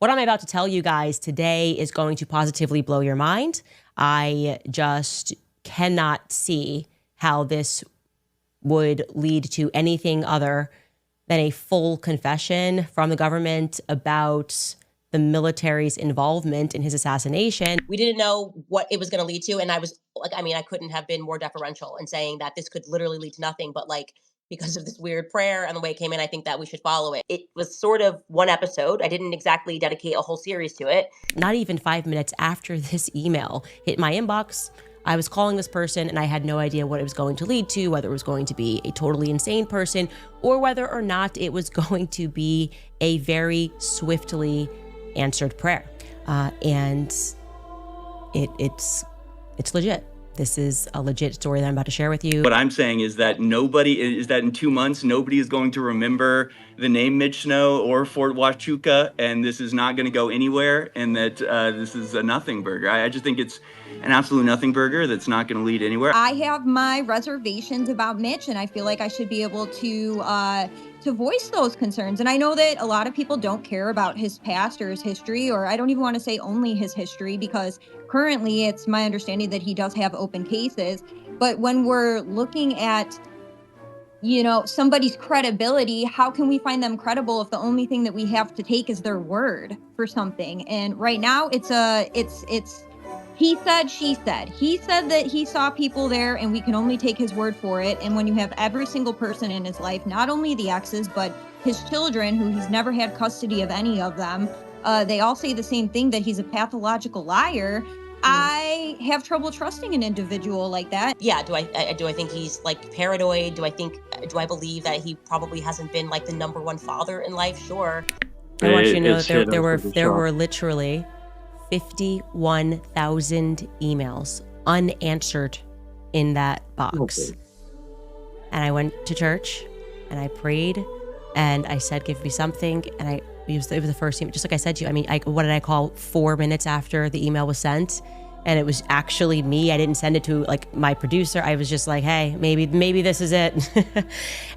What I'm about to tell you guys today is going to positively blow your mind. I just cannot see how this would lead to anything other than a full confession from the government about the military's involvement in his assassination. We didn't know what it was going to lead to. And I was like, I couldn't have been more deferential in saying that this could literally lead to nothing, but like, because of this weird prayer and the way it came in, I think that we should follow it. It was sort of one episode. I didn't exactly dedicate a whole series to it. Not even 5 minutes after this email hit my inbox, I was calling this person and I had no idea what it was going to lead to, whether it was going to be a totally insane person or whether or not it was going to be a very swiftly answered prayer. And it's legit. This is a legit story that I'm about to share with you. What I'm saying is that in 2 months, nobody is going to remember the name Mitch Snow or Fort Huachuca, and this is not going to go anywhere, and that this is a nothing burger. I just think it's an absolute nothing burger that's not going to lead anywhere. I have my reservations about Mitch, and I feel like I should be able to voice those concerns. And I know that a lot of people don't care about his past or his history, or I don't even want to say only his history, because currently it's my understanding that he does have open cases. But when we're looking at, somebody's credibility, how can we find them credible if the only thing that we have to take is their word for something? And right now it's he said, she said. He said that he saw people there and we can only take his word for it. And when you have every single person in his life, not only the exes, but his children, who he's never had custody of any of them, they all say the same thing, that he's a pathological liar. I have trouble trusting an individual like that. Yeah, do I think he's like paranoid? Do I believe that he probably hasn't been like the number one father in life? Sure. I want you to know that there were literally 51,000 emails unanswered in that box. Okay. And I went to church and I prayed and I said, give me something. And it was the first email, just like I said to you. What did I call 4 minutes after the email was sent? And it was actually me. I didn't send it to like my producer. I was just like, hey, maybe this is it.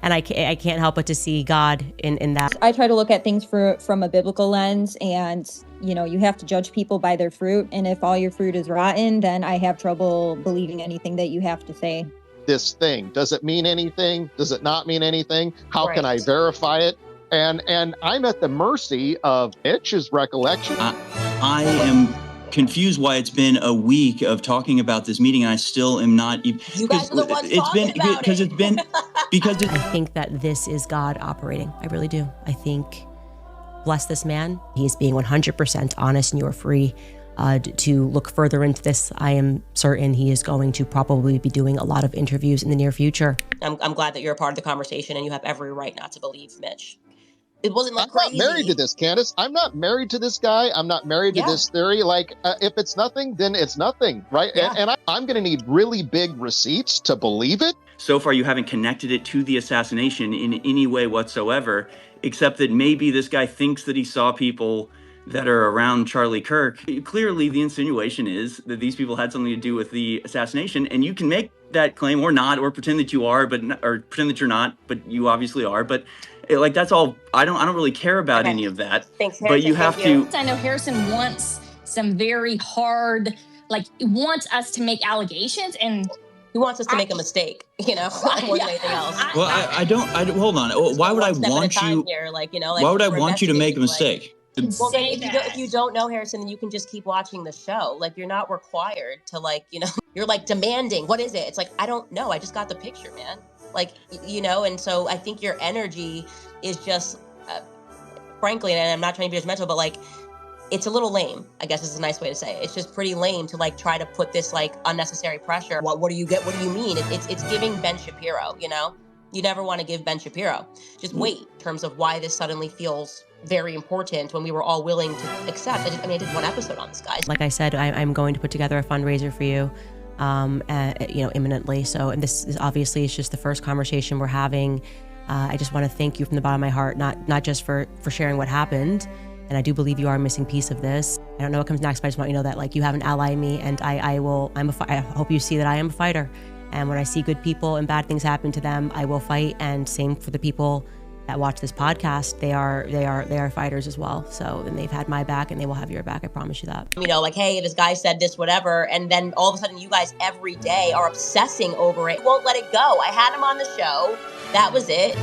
And I can't help but to see God in that. I try to look at things from a biblical lens, and you have to judge people by their fruit. And if all your fruit is rotten, then I have trouble believing anything that you have to say. This thing, does it mean anything? Does it not mean anything? How can I verify it? And I'm at the mercy of Mitch's recollection. I am confused why it's been a week of talking about this meeting and I still am not even. You guys are the ones talking about it. I think that this is God operating. I really do. I think, bless this man. He is being 100% honest, and you are free to look further into this. I am certain he is going to probably be doing a lot of interviews in the near future. I'm glad that you're a part of the conversation, and you have every right not to believe Mitch. It wasn't like I'm not married to this, Candace. I'm not married to this guy. I'm not married to this theory. Like, if it's nothing, then it's nothing, right? Yeah. And I'm going to need really big receipts to believe it. So far, you haven't connected it to the assassination in any way whatsoever, except that maybe this guy thinks that he saw people that are around Charlie Kirk. Clearly, the insinuation is that these people had something to do with the assassination, and you can make that claim or not, or pretend that you are, or pretend that you're not, but you obviously are. But that's all. I don't really care about any of that. Thanks, but you have to. I know Harrison wants some very hard, wants us to make allegations, and he wants us to make a mistake, more than anything else. Well, I don't. Hold on. Why would I want you? Why would I want you to make a mistake? Well, if you don't know Harrison, then you can just keep watching the show. You're not required to you're demanding. What is it? It's I don't know. I just got the picture, man. And so I think your energy is just, frankly, and I'm not trying to be judgmental, but it's a little lame, I guess is a nice way to say it. It's just pretty lame to try to put this unnecessary pressure. What do you get? What do you mean? It's giving Ben Shapiro, You never want to give Ben Shapiro. Just wait in terms of why this suddenly feels very important when we were all willing to accept. I did one episode on this, guys. Like I said, I'm going to put together a fundraiser for you, imminently. So, and this is obviously it's just the first conversation we're having. I just want to thank you from the bottom of my heart, not just for sharing what happened. And I do believe you are a missing piece of this. I don't know what comes next, but I just want you to know that you have an ally in me, and I hope you see that I am a fighter. And when I see good people and bad things happen to them, I will fight. And same for the people that watch this podcast, they are fighters as well. So, and they've had my back and they will have your back. I promise you that. You know, like, hey, this guy said this, whatever. And then all of a sudden you guys every day are obsessing over it. Won't let it go. I had him on the show. That was it.